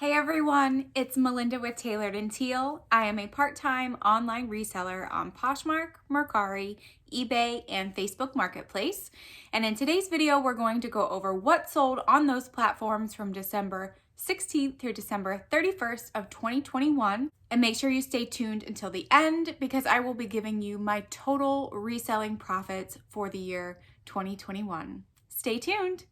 Hey everyone, it's Melinda with Tailored and Teal. I am a part-time online reseller on Poshmark, Mercari, eBay, and Facebook Marketplace. And in today's video, we're going to go over what sold on those platforms from December 16th through December 31st of 2021. And make sure you stay tuned until the end because I will be giving you my total reselling profits for the year 2021. Stay tuned.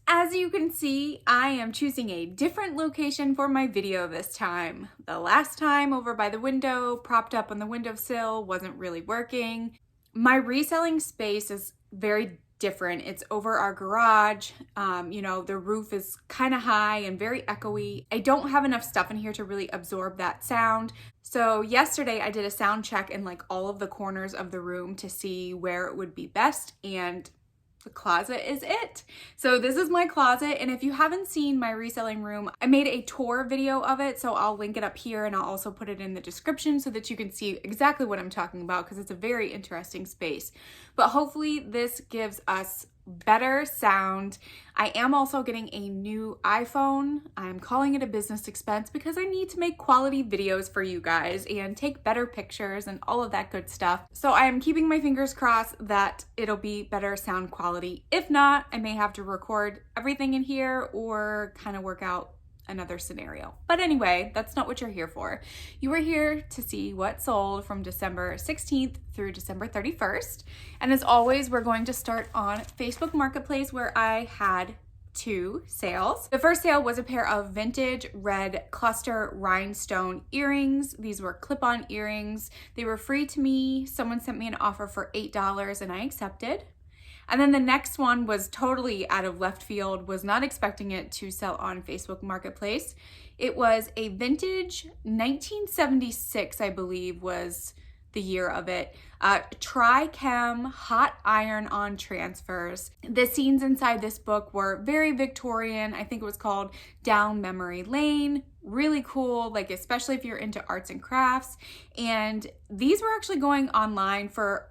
As you can see, I am choosing a different location for my video this time. The last time over by the window, propped up on the windowsill, wasn't really working. My reselling space is very different. It's over our garage. The roof is kind of high and very echoey. I don't have enough stuff in here to really absorb that sound. So yesterday I did a sound check in like all of the corners of the room to see where it would be best, and the closet is it. So this is my closet, and if you haven't seen my reselling room, I made a tour video of it, so I'll link it up here and I'll also put it in the description so that you can see exactly what I'm talking about because it's a very interesting space. But hopefully this gives us better sound. I am also getting a new iPhone. I'm calling it a business expense because I need to make quality videos for you guys and take better pictures and all of that good stuff. So I am keeping my fingers crossed that it'll be better sound quality. If not, I may have to record everything in here or kind of work out another scenario. But anyway, that's not what you're here for. You are here to see what sold from December 16th through December 31st. And as always, we're going to start on Facebook Marketplace where I had two sales. The first sale was a pair of vintage red cluster rhinestone earrings. These were clip-on earrings. They were free to me. Someone sent me an offer for $8 and I accepted. And then the next one was totally out of left field, was not expecting it to sell on Facebook Marketplace. It was a vintage 1976, I believe was the year of it, tri-chem hot iron-on transfers. The scenes inside this book were very Victorian. I think it was called Down Memory Lane. Really cool, like especially if you're into arts and crafts. And these were actually going online for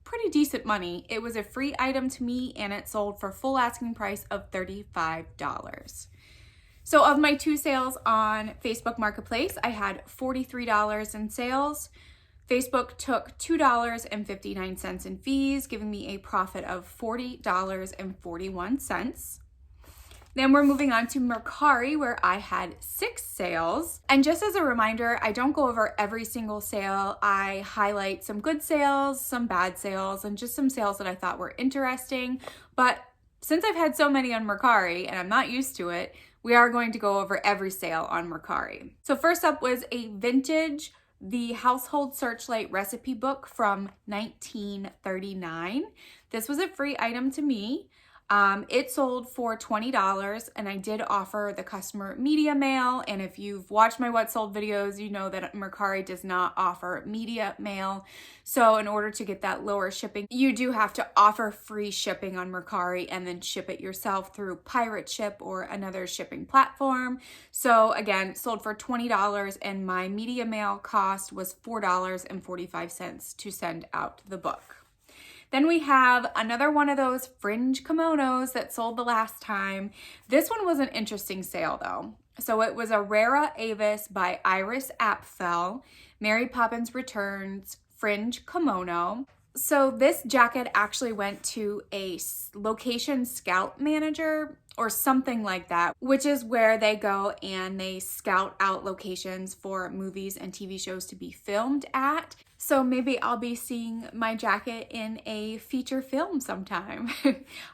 pretty decent money. It was a free item to me and it sold for full asking price of $35. So of my two sales on Facebook Marketplace, I had $43 in sales. Facebook took $2.59 in fees, giving me a profit of $40.41. Then we're moving on to Mercari, where I had 6 sales. And just as a reminder, I don't go over every single sale. I highlight some good sales, some bad sales, and just some sales that I thought were interesting. But since I've had so many on Mercari and I'm not used to it, we are going to go over every sale on Mercari. So first up was a vintage The Household Searchlight recipe book from 1939. This was a free item to me. It sold for $20 and I did offer the customer media mail. And if you've watched my what sold videos, you know that Mercari does not offer media mail. So in order to get that lower shipping, you do have to offer free shipping on Mercari and then ship it yourself through Pirate Ship or another shipping platform. So again, sold for $20 and my media mail cost was $4.45 to send out the book. Then we have another one of those fringe kimonos that sold the last time. This one was an interesting sale though. So it was a Rara Avis by Iris Apfel, Mary Poppins Returns fringe kimono. So this jacket actually went to a location scout manager or something like that, which is where they go and they scout out locations for movies and TV shows to be filmed at. So maybe I'll be seeing my jacket in a feature film sometime.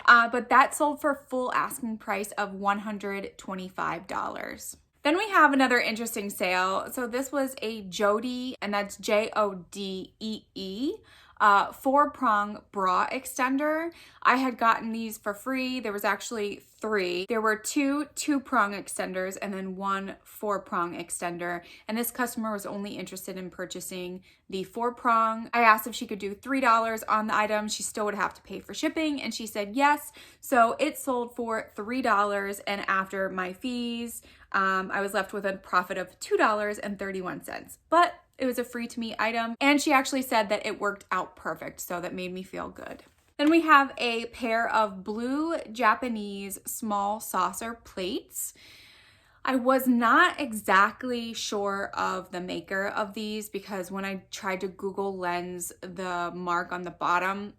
But that sold for full asking price of $125. Then we have another interesting sale. So this was a Jodee, and that's Jodee, 4-prong bra extender. I had gotten these for free. There was actually 3. There were 2 2-prong extenders and then 1 4-prong extender. And this customer was only interested in purchasing the 4-prong. I asked if she could do $3 on the item. She still would have to pay for shipping, and she said yes. So it sold for $3, and after my fees, I was left with a profit of $2.31, but it was a free to me item. And she actually said that it worked out perfect, so that made me feel good. Then we have a pair of blue Japanese small saucer plates. I was not exactly sure of the maker of these because when I tried to Google Lens the mark on the bottom,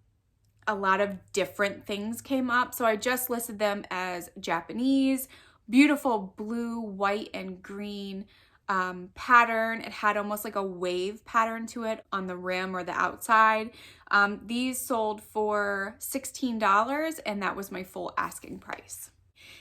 a lot of different things came up. So I just listed them as Japanese, beautiful blue, white, and green pattern. It had almost like a wave pattern to it on the rim or the outside. These sold for $16 and that was my full asking price.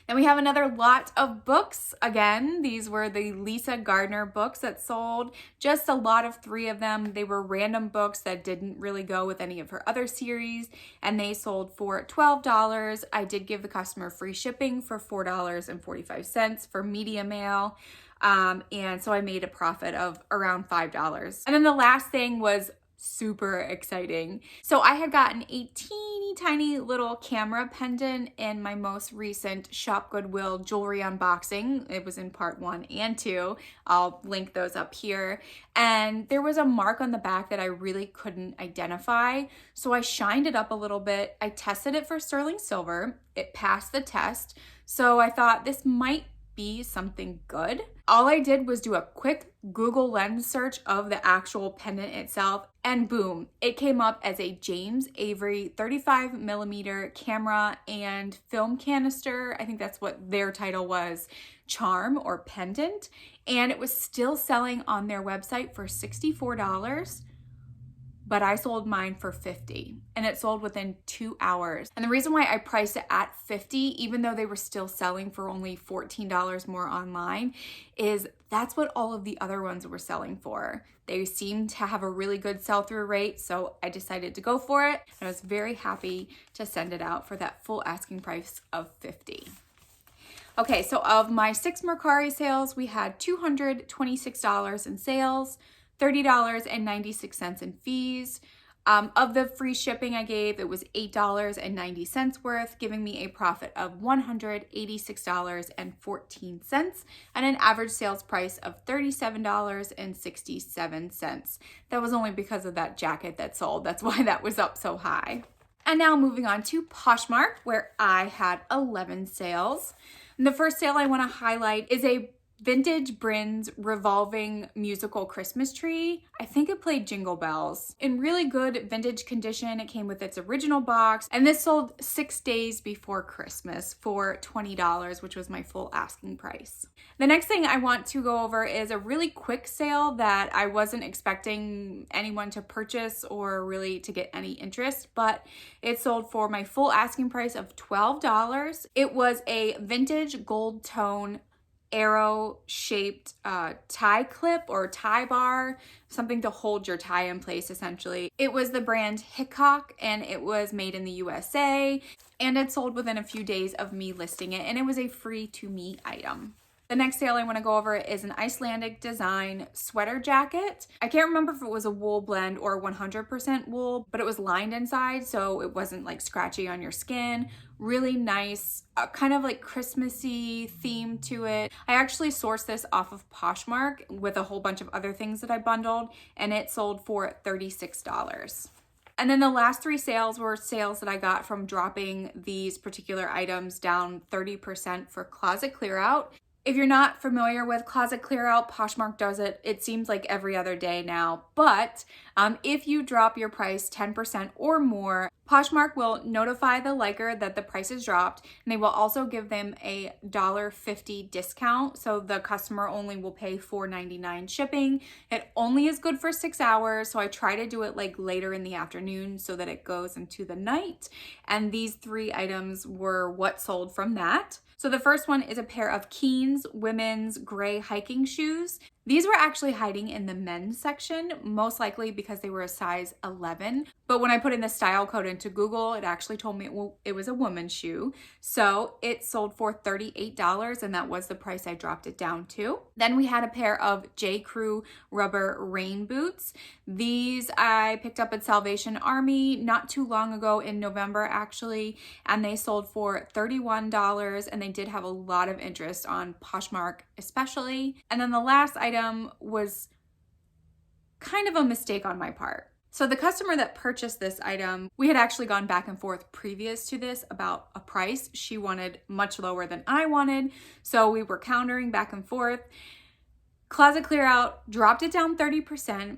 Then we have another lot of books. Again, these were the Lisa Gardner books that sold, just a lot of 3 of them. They were random books that didn't really go with any of her other series, and they sold for $12. I did give the customer free shipping for $4.45 for media mail. And so I made a profit of around $5. And then the last thing was super exciting. So I had gotten a teeny tiny little camera pendant in my most recent Shop Goodwill jewelry unboxing. It was in part 1 and 2. I'll link those up here. And there was a mark on the back that I really couldn't identify. So I shined it up a little bit. I tested it for sterling silver. It passed the test. So I thought this might be something good. All I did was do a quick Google Lens search of the actual pendant itself, and boom, it came up as a James Avery 35mm camera and film canister. I think that's what their title was, charm or pendant, and it was still selling on their website for $64. But I sold mine for $50 and it sold within 2 hours. And the reason why I priced it at $50, even though they were still selling for only $14 more online, is that's what all of the other ones were selling for. They seemed to have a really good sell-through rate, so I decided to go for it. And I was very happy to send it out for that full asking price of $50. Okay, so of my 6 Mercari sales, we had $226 in sales, $30.96 in fees. Of the free shipping I gave, it was $8.90 worth, giving me a profit of $186.14 and an average sales price of $37.67. That was only because of that jacket that sold. That's why that was up so high. And now moving on to Poshmark, where I had 11 sales. And the first sale I want to highlight is a vintage Brins revolving musical Christmas tree. I think it played Jingle Bells. In really good vintage condition, it came with its original box, and this sold 6 days before Christmas for $20, which was my full asking price. The next thing I want to go over is a really quick sale that I wasn't expecting anyone to purchase or really to get any interest, but it sold for my full asking price of $12. It was a vintage gold tone arrow shaped tie clip or tie bar, something to hold your tie in place essentially. It was the brand Hickok and it was made in the USA, and it sold within a few days of me listing it, and it was a free to me item. The next sale I want to go over is an Icelandic design sweater jacket. I can't remember if it was a wool blend or 100% wool, but it was lined inside, so it wasn't like scratchy on your skin. Really nice, kind of like Christmassy theme to it. I actually sourced this off of Poshmark with a whole bunch of other things that I bundled, and it sold for $36. And then the last 3 sales were sales that I got from dropping these particular items down 30% for closet clear out. If you're not familiar with closet clear out, Poshmark does it. It seems like every other day now. But if you drop your price 10% or more, Poshmark will notify the liker that the price is dropped, and they will also give them a $1.50 discount. So the customer only will pay $4.99 shipping. It only is good for 6 hours. So I try to do it like later in the afternoon so that it goes into the night. And these 3 items were what sold from that. So the first one is a pair of Keen's women's gray hiking shoes. These were actually hiding in the men's section, most likely because they were a size 11, But when I put in the style code into Google, it actually told me it was a woman's shoe. So it sold for $38, and that was the price I dropped it down to. Then we had a pair of J. Crew rubber rain boots. These I picked up at Salvation Army not too long ago in November actually, and they sold for $31, and they did have a lot of interest on Poshmark especially. And then the last item was kind of a mistake on my part. So the customer that purchased this item, we had actually gone back and forth previous to this about a price. She wanted much lower than I wanted, so we were countering back and forth. Closet Clear Out dropped it down 30%.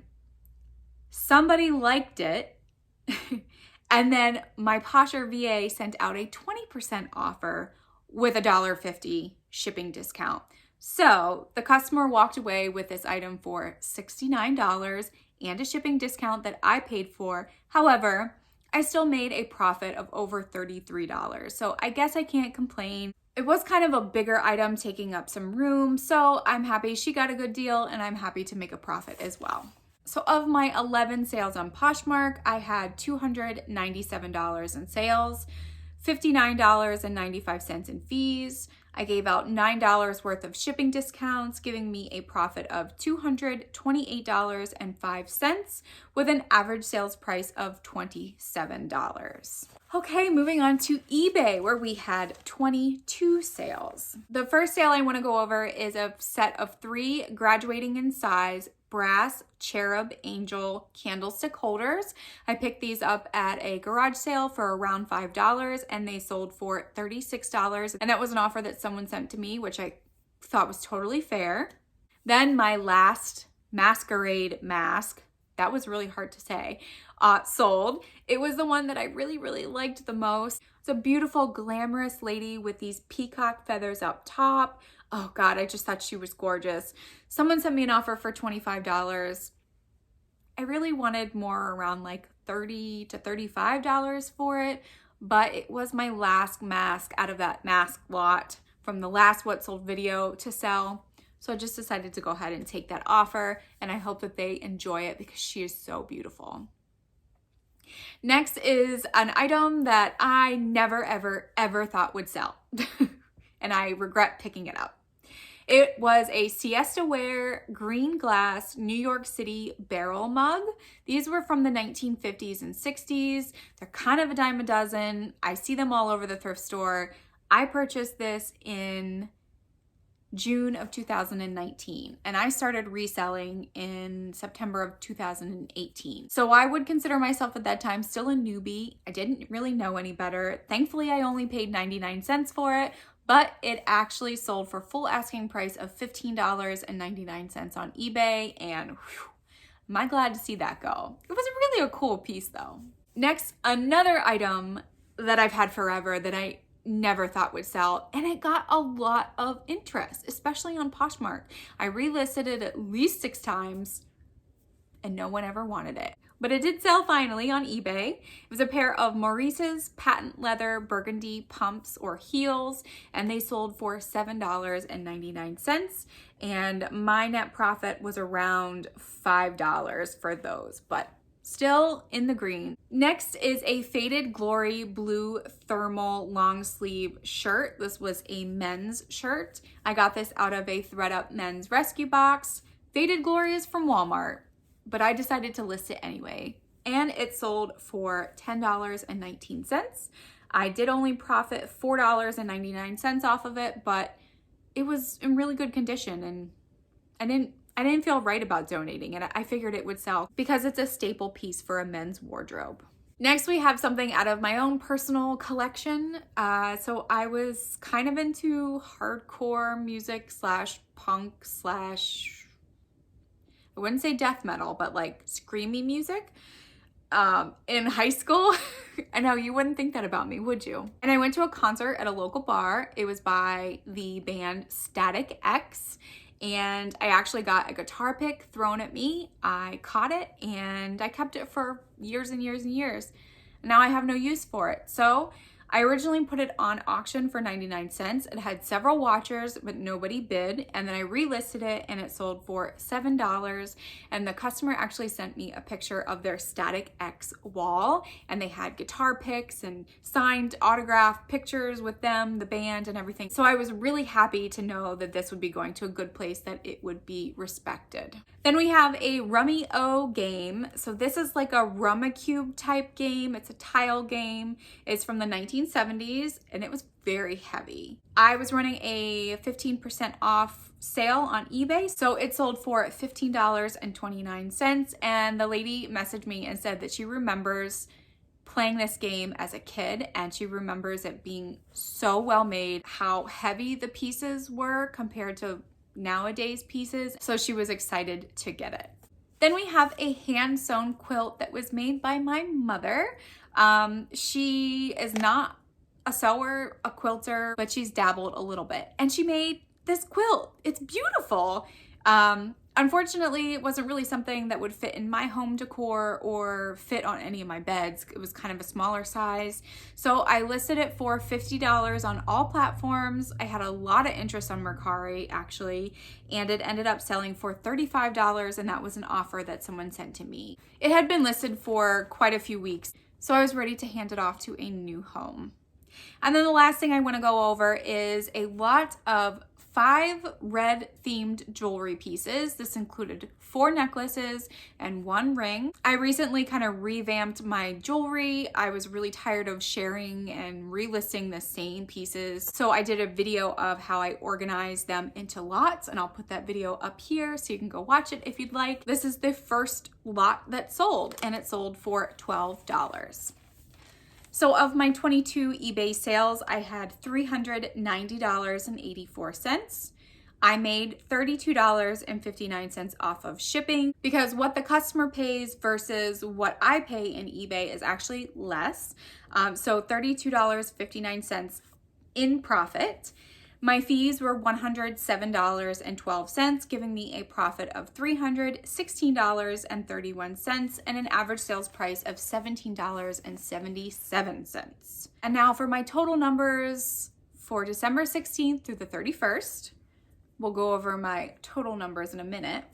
Somebody liked it. And then my Posher VA sent out a 20% offer with a $1.50 shipping discount. So the customer walked away with this item for $69 and a shipping discount that I paid for. However, I still made a profit of over $33. So I guess I can't complain. It was kind of a bigger item taking up some room, so I'm happy she got a good deal and I'm happy to make a profit as well. So of my 11 sales on Poshmark, I had $297 in sales, $59.95 in fees. I gave out $9 worth of shipping discounts, giving me a profit of $228.05 with an average sales price of $27. Okay, moving on to eBay, where we had 22 sales. The first sale I want to go over is a set of 3 graduating in size brass cherub angel candlestick holders. I picked these up at a garage sale for around $5, and they sold for $36. And that was an offer that someone sent to me, which I thought was totally fair. Then my last masquerade mask, that was really hard to say, sold. It was the one that I really, really liked the most. It's a beautiful, glamorous lady with these peacock feathers up top. Oh God, I just thought she was gorgeous. Someone sent me an offer for $25. I really wanted more, around like $30 to $35 for it, but it was my last mask out of that mask lot from the last What Sold video to sell. So I just decided to go ahead and take that offer, and I hope that they enjoy it because she is so beautiful. Next is an item that I never, ever, ever thought would sell, and I regret picking it up. It was a siesta wear green glass New York City barrel mug. These were from the 1950s and 60s. They're kind of a dime a dozen. I see them all over the thrift store. I purchased this in June of 2019, and I started reselling in September of 2018. So I would consider myself at that time still a newbie. I didn't really know any better. Thankfully, I only paid 99 cents for it, but it actually sold for full asking price of $15.99 on eBay, and whew, am I glad to see that go. It was really a cool piece though. Next, another item that I've had forever that I never thought would sell, and it got a lot of interest, especially on Poshmark. I relisted it at least 6 times and no one ever wanted it. But it did sell finally on eBay. It was a pair of Maurices patent leather burgundy pumps or heels, and they sold for $7.99. And my net profit was around $5 for those, but still in the green. Next is a Faded Glory blue thermal long sleeve shirt. This was a men's shirt. I got this out of a ThredUp men's rescue box. Faded Glory is from Walmart, but I decided to list it anyway. And it sold for $10.19. I did only profit $4.99 off of it, but it was in really good condition, and I didn't feel right about donating it. I figured it would sell because it's a staple piece for a men's wardrobe. Next, we have something out of my own personal collection. So I was kind of into hardcore music / punk / I wouldn't say death metal, but like screamy music in high school. I know you wouldn't think that about me, would you? And I went to a concert at a local bar. It was by the band Static X. And I actually got a guitar pick thrown at me. I caught it and I kept it for years and years and years. Now I have no use for it. So I originally put it on auction for 99 cents. It had several watchers, but nobody bid. And then I relisted it and it sold for $7. And the customer actually sent me a picture of their Static X wall. And they had guitar picks and signed autographed pictures with them, the band and everything. So I was really happy to know that this would be going to a good place, that it would be respected. Then we have a Romeo Game. So this is like a Rummikub type game. It's a tile game. It's from the 1970s and it was very heavy. I was running a 15% off sale on eBay. So it sold for $15.29. And the lady messaged me and said that she remembers playing this game as a kid and she remembers it being so well made, how heavy the pieces were compared to nowadays pieces. So she was excited to get it. Then we have a hand sewn quilt that was made by my mother. She is not a sewer, a quilter, but she's dabbled a little bit. And she made this quilt. It's beautiful. Unfortunately, it wasn't really something that would fit in my home decor or fit on any of my beds. It was kind of a smaller size. So I listed it for $50 on all platforms. I had a lot of interest on Mercari actually, and it ended up selling for $35, and that was an offer that someone sent to me. It had been listed for quite a few weeks, so I was ready to hand it off to a new home. And then the last thing I want to go over is a lot of 5 red themed jewelry pieces. This included 4 necklaces and 1 ring. I recently kind of revamped my jewelry. I was really tired of sharing and relisting the same pieces. So I did a video of how I organized them into lots, and I'll put that video up here so you can go watch it if you'd like. This is the first lot that sold, and it sold for $12. So of my 22 eBay sales, I had $390.84. I made $32.59 off of shipping, because what the customer pays versus what I pay in eBay is actually less. So $32.59 in profit. My fees were $107.12, giving me a profit of $316.31 and an average sales price of $17.77. And now for my total numbers for December 16th through the 31st. We'll go over my total numbers in a minute.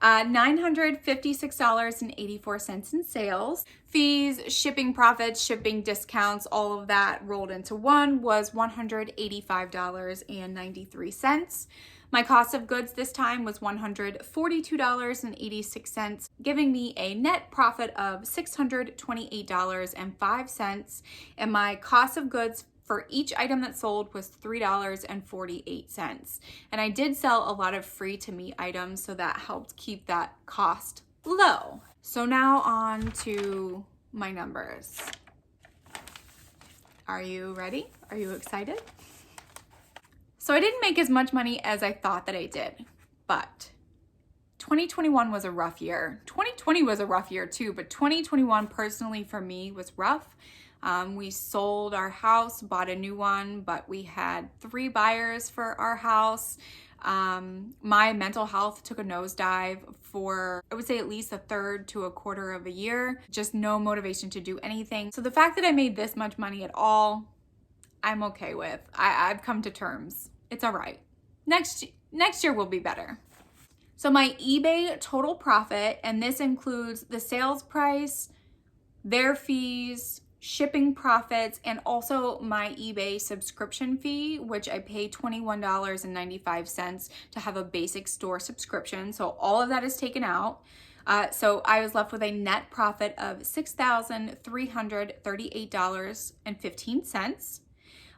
$956.84 in sales. Fees, shipping profits, shipping discounts, all of that rolled into one was $185.93. My cost of goods this time was $142.86, giving me a net profit of $628.05, and my cost of goods for each item that sold was $3.48. And I did sell a lot of free to me items, so that helped keep that cost low. So now on to my numbers. Are you ready? Are you excited? So I didn't make as much money as I thought that I did, but 2021 was a rough year. 2020 was a rough year too, but 2021 personally for me was rough. We sold our house, bought a new one, but we had 3 buyers for our house. My mental health took a nosedive for, I would say, at least a third to a quarter of a year. Just no motivation to do anything. So the fact that I made this much money at all, I'm okay with. I've come to terms. It's all right. Next year will be better. So my eBay total profit, and this includes the sales price, their fees, shipping profits, and also my eBay subscription fee, which I pay $21.95 to have a basic store subscription. So all of that is taken out. So I was left with a net profit of $6,338.15.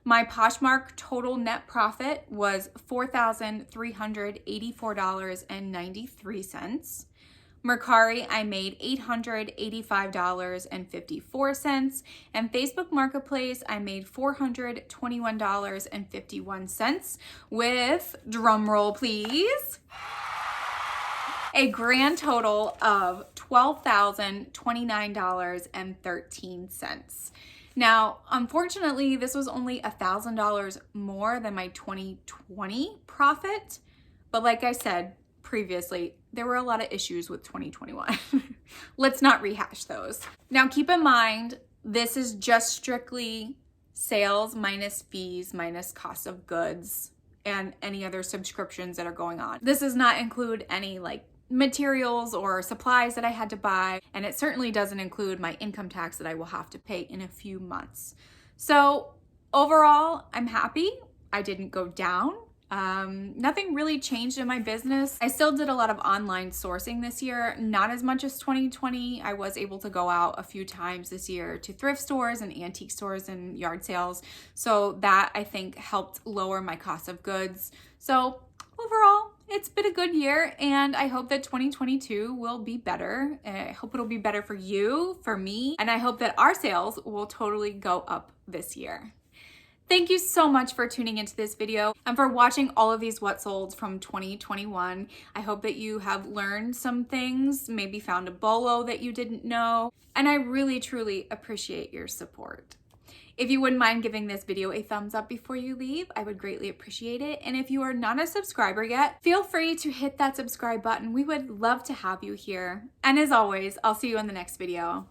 My Poshmark total net profit was $4,384.93. Mercari, I made $885.54, and Facebook Marketplace, I made $421.51 with, drumroll please, a grand total of $12,029.13. Now, unfortunately, this was only $1,000 more than my 2020 profit, but like I said previously, there were a lot of issues with 2021. Let's not rehash those. Now, keep in mind, this is just strictly sales minus fees minus cost of goods and any other subscriptions that are going on. This does not include any like materials or supplies that I had to buy, and it certainly doesn't include my income tax that I will have to pay in a few months. So overall, I'm happy. I didn't go down. Nothing really changed in my business. I still did a lot of online sourcing this year, not as much as 2020. I was able to go out a few times this year to thrift stores and antique stores and yard sales. So that I think helped lower my cost of goods. So overall, it's been a good year, and I hope that 2022 will be better. I hope it'll be better for you, for me, and I hope that our sales will totally go up this year. Thank you so much for tuning into this video and for watching all of these what solds from 2021. I hope that you have learned some things, maybe found a bolo that you didn't know, and I really truly appreciate your support. If you wouldn't mind giving this video a thumbs up before you leave, I would greatly appreciate it. And if you are not a subscriber yet, feel free to hit that subscribe button. We would love to have you here. And as always, I'll see you in the next video.